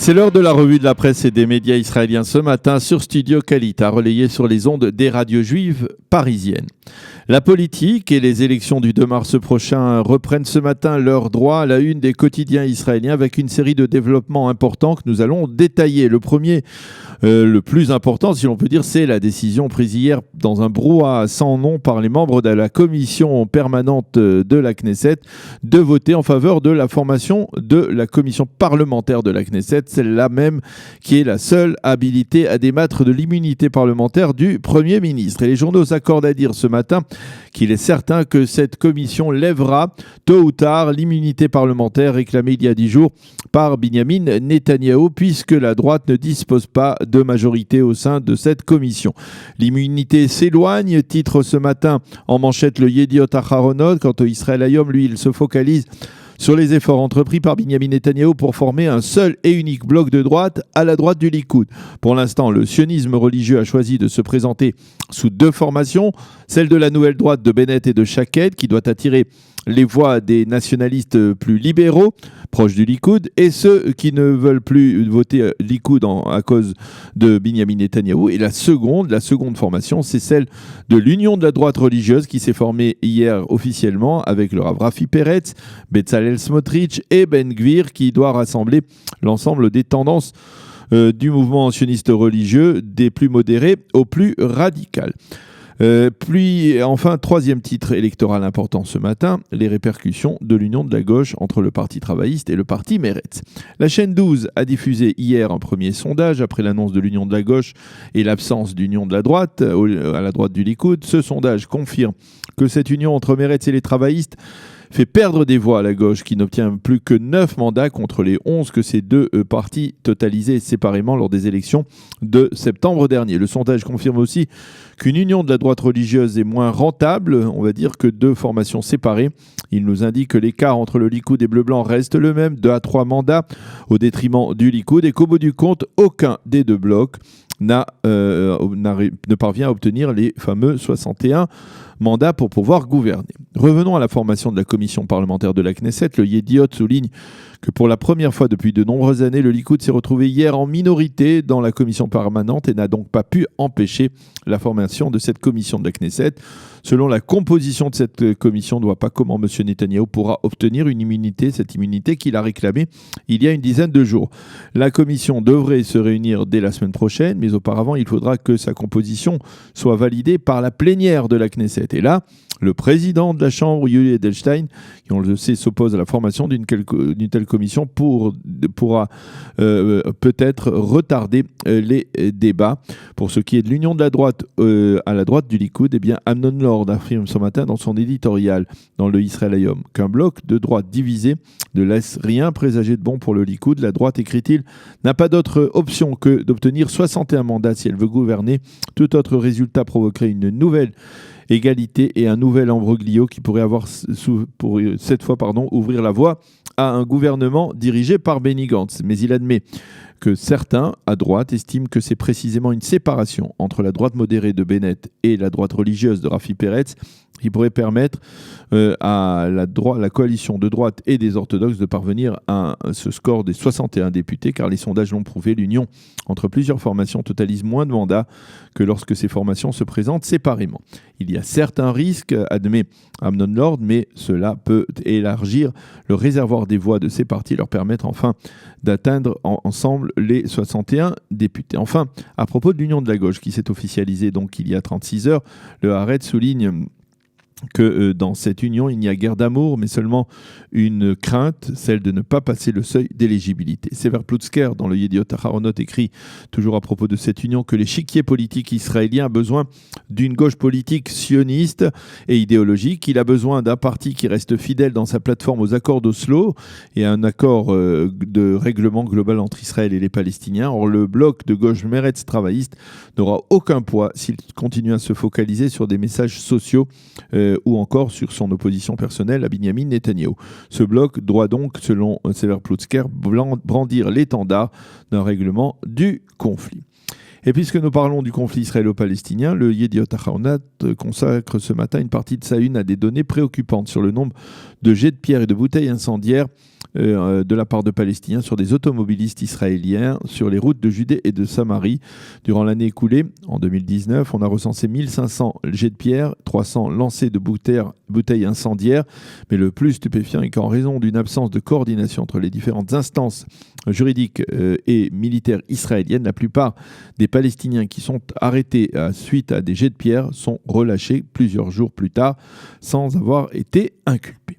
C'est l'heure de la revue de la presse et des médias israéliens ce matin sur Studio Kalita, relayé sur les ondes des radios juives parisiennes. La politique et les élections du 2 mars prochain reprennent ce matin leur droit à la une des quotidiens israéliens avec une série de développements importants que nous allons détailler. Le premier, le plus important si l'on peut dire, c'est la décision prise hier dans un brouhaha sans nom par les membres de la commission permanente de la Knesset de voter en faveur de la formation de la commission parlementaire de la Knesset, celle-là même qui est la seule habilitée à débattre de l'immunité parlementaire du Premier ministre. Et les journaux s'accordent à dire ce matin qu'il est certain que cette commission lèvera tôt ou tard l'immunité parlementaire réclamée il y a 10 jours par Binyamin Netanyahou, puisque la droite ne dispose pas de majorité au sein de cette commission. L'immunité s'éloigne, titre ce matin en manchette le Yediot Aharonot. Quant au Israël Hayom, lui, il se focalise sur les efforts entrepris par Binyamin Netanyahou pour former un seul et unique bloc de droite à la droite du Likoud. Pour l'instant, le sionisme religieux a choisi de se présenter sous deux formations, celle de la nouvelle droite de Bennett et de Shaked, qui doit attirer les voix des nationalistes plus libéraux, proches du Likoud, et ceux qui ne veulent plus voter Likoud à cause de Binyamin Netanyahou. Et la seconde formation, c'est celle de l'Union de la droite religieuse qui s'est formée hier officiellement avec le Rav Rafi Peretz, Bezalel Smotrich et Ben Gvir, qui doit rassembler l'ensemble des tendances du mouvement sioniste religieux, des plus modérés aux plus radicales. Puis enfin, troisième titre électoral important ce matin, les répercussions de l'union de la gauche entre le Parti travailliste et le Parti Meretz. La chaîne 12 a diffusé hier un premier sondage après l'annonce de l'union de la gauche et l'absence d'union de la droite, à la droite du Likoud. Ce sondage confirme que cette union entre Meretz et les travaillistes fait perdre des voix à la gauche qui n'obtient plus que 9 mandats contre les 11 que ces deux partis totalisaient séparément lors des élections de septembre dernier. Le sondage confirme aussi qu'une union de la droite religieuse est moins rentable, on va dire, que deux formations séparées. Il nous indique que l'écart entre le Likoud et Bleu-Blanc reste le même, 2 à 3 mandats au détriment du Likoud, et qu'au bout du compte, aucun des deux blocs ne parvient à obtenir les fameux 61 mandats pour pouvoir gouverner. Revenons à la formation de la commission parlementaire de la Knesset. Le Yediot souligne que pour la première fois depuis de nombreuses années, le Likoud s'est retrouvé hier en minorité dans la commission permanente et n'a donc pas pu empêcher la formation de cette commission de la Knesset. Selon la composition de cette commission, on ne voit pas comment M. Netanyahou pourra obtenir une immunité, cette immunité qu'il a réclamée il y a une dizaine de jours. La commission devrait se réunir dès la semaine prochaine, mais auparavant, il faudra que sa composition soit validée par la plénière de la Knesset. Et là, le président de la Chambre, Yuli Edelstein, qui on le sait s'oppose à la formation d'une telle commission, pourra peut-être retarder les débats. Pour ce qui est de l'union de la droite à la droite du Likoud, eh bien Amnon Lord affirme ce matin dans son éditorial dans le Israël Hayom qu'un bloc de droite divisé ne laisse rien présager de bon pour le Likoud. La droite, écrit-il, n'a pas d'autre option que d'obtenir 61 mandats si elle veut gouverner. Tout autre résultat provoquerait une nouvelle égalité et un nouvel imbroglio qui pourrait ouvrir la voie à un gouvernement dirigé par Benny Gantz. Mais il admet que certains, à droite, estiment que c'est précisément une séparation entre la droite modérée de Bennett et la droite religieuse de Rafi Peretz qui pourrait permettre à la coalition de droite et des orthodoxes de parvenir à ce score des 61 députés, car les sondages l'ont prouvé, l'union entre plusieurs formations totalise moins de mandats que lorsque ces formations se présentent séparément. Il y a certains risques, admet Amnon Lord, mais cela peut élargir le réservoir des voix de ces partis, leur permettre enfin d'atteindre ensemble les 61 députés. Enfin, à propos de l'union de la gauche qui s'est officialisée donc il y a 36 heures, le Haaretz souligne que dans cette union, il n'y a guère d'amour, mais seulement une crainte, celle de ne pas passer le seuil d'éligibilité. Sever Plutzker, dans le Yediot Aharonot, écrit toujours à propos de cette union que l'échiquier politique israélien a besoin d'une gauche politique sioniste et idéologique. Il a besoin d'un parti qui reste fidèle dans sa plateforme aux accords d'Oslo et à un accord de règlement global entre Israël et les Palestiniens. Or, le bloc de gauche Meretz travailliste n'aura aucun poids s'il continue à se focaliser sur des messages sociaux ou encore sur son opposition personnelle à Binyamin Netanyahou. Ce bloc doit donc, selon Sever Plutzker, brandir l'étendard d'un règlement du conflit. Et puisque nous parlons du conflit israélo-palestinien, le Yediot Ahronoth consacre ce matin une partie de sa une à des données préoccupantes sur le nombre de jets de pierre et de bouteilles incendiaires de la part de Palestiniens sur des automobilistes israéliens sur les routes de Judée et de Samarie. Durant l'année écoulée, en 2019, on a recensé 1500 jets de pierre, 300 lancers de bouteilles incendiaires. Mais le plus stupéfiant est qu'en raison d'une absence de coordination entre les différentes instances juridiques et militaires israéliennes, la plupart des Palestiniens qui sont arrêtés suite à des jets de pierre sont relâchés plusieurs jours plus tard sans avoir été inculpés.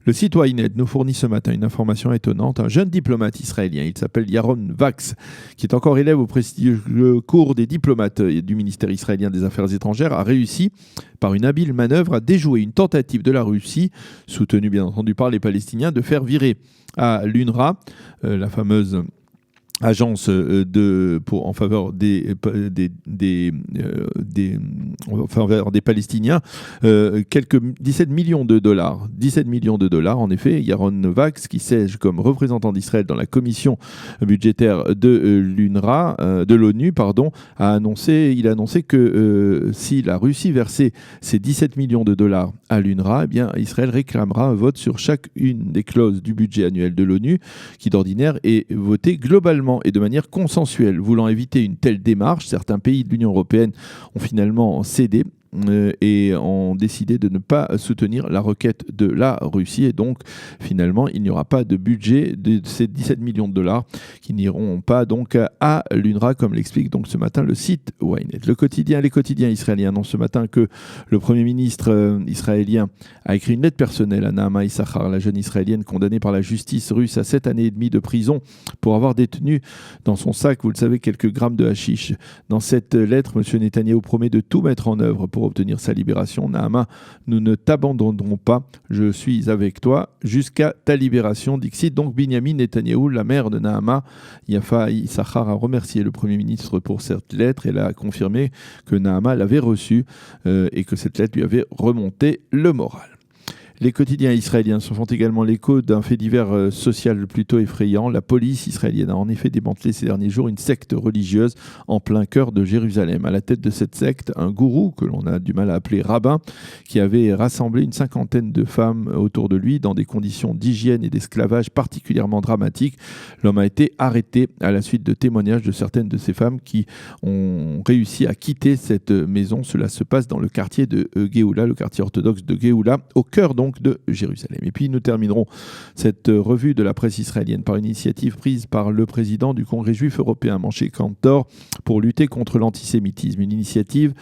Le site Ynet nous fournit ce matin une information étonnante. Un jeune diplomate israélien, il s'appelle Yaron Vax, qui est encore élève au prestigieux cours des diplomates du ministère israélien des Affaires étrangères, a réussi, par une habile manœuvre, à déjouer une tentative de la Russie, soutenue bien entendu par les Palestiniens, de faire virer à l'UNRWA, la fameuse agence en faveur des Palestiniens, quelques 17 millions de dollars. 17 millions de dollars, en effet. Yaron Vax, qui siège comme représentant d'Israël dans la commission budgétaire de l'ONU, a annoncé que si la Russie versait ces 17 millions de dollars à l'UNRWA, eh bien, Israël réclamera un vote sur chacune des clauses du budget annuel de l'ONU, qui d'ordinaire est voté globalement et de manière consensuelle. Voulant éviter une telle démarche, certains pays de l'Union européenne ont finalement cédé et ont décidé de ne pas soutenir la requête de la Russie. Et donc, finalement, il n'y aura pas de budget de ces 17 millions de dollars qui n'iront pas donc à l'UNRWA, comme l'explique donc ce matin le site Ynet. Les quotidiens israéliens annoncent ce matin que le Premier ministre israélien a écrit une lettre personnelle à Naama Issachar, la jeune israélienne condamnée par la justice russe à 7 années et demie de prison pour avoir détenu dans son sac, vous le savez, quelques grammes de hashish. Dans cette lettre, M. Netanyahou promet de tout mettre en œuvre pour obtenir sa libération. Naama, nous ne t'abandonnerons pas, je suis avec toi jusqu'à ta libération. Dixit donc Binyamin Netanyahou, la mère de Naama. Yafa Issachar a remercié le Premier ministre pour cette lettre. Elle a confirmé que Naama l'avait reçue et que cette lettre lui avait remonté le moral. Les quotidiens israéliens se font également l'écho d'un fait divers social plutôt effrayant. La police israélienne a en effet démantelé ces derniers jours une secte religieuse en plein cœur de Jérusalem. À la tête de cette secte, un gourou, que l'on a du mal à appeler rabbin, qui avait rassemblé une 50aine de femmes autour de lui dans des conditions d'hygiène et d'esclavage particulièrement dramatiques. L'homme a été arrêté à la suite de témoignages de certaines de ces femmes qui ont réussi à quitter cette maison. Cela se passe dans le quartier de Géoula, le quartier orthodoxe de Géoula, au cœur donc de Jérusalem. Et puis nous terminerons cette revue de la presse israélienne par une initiative prise par le président du Congrès juif européen, Moshe Kantor, pour lutter contre l'antisémitisme. Une initiative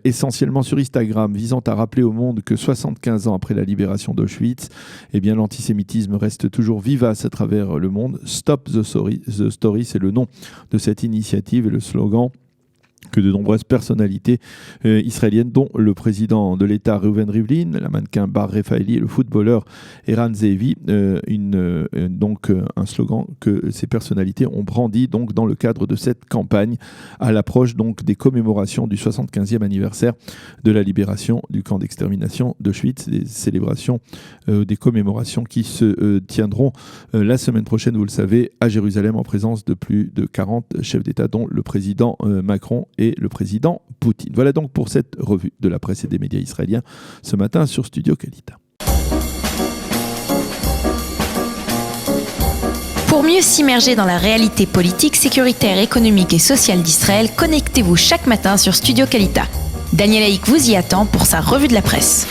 essentiellement sur Instagram visant à rappeler au monde que 75 ans après la libération d'Auschwitz, eh bien, l'antisémitisme reste toujours vivace à travers le monde. Stop the Story, c'est le nom de cette initiative et le slogan que de nombreuses personnalités israéliennes, dont le président de l'État Reuven Rivlin, la mannequin Bar Refaeli et le footballeur Eran Zeevi, donc un slogan que ces personnalités ont brandi donc dans le cadre de cette campagne à l'approche donc des commémorations du 75e anniversaire de la libération du camp d'extermination d'Auschwitz, des célébrations, des commémorations qui se tiendront la semaine prochaine, vous le savez, à Jérusalem, en présence de plus de 40 chefs d'État, dont le président Macron et le président Poutine. Voilà donc pour cette revue de la presse et des médias israéliens ce matin sur Studio Kalita. Pour mieux s'immerger dans la réalité politique, sécuritaire, économique et sociale d'Israël, connectez-vous chaque matin sur Studio Kalita. Daniel Haïk vous y attend pour sa revue de la presse.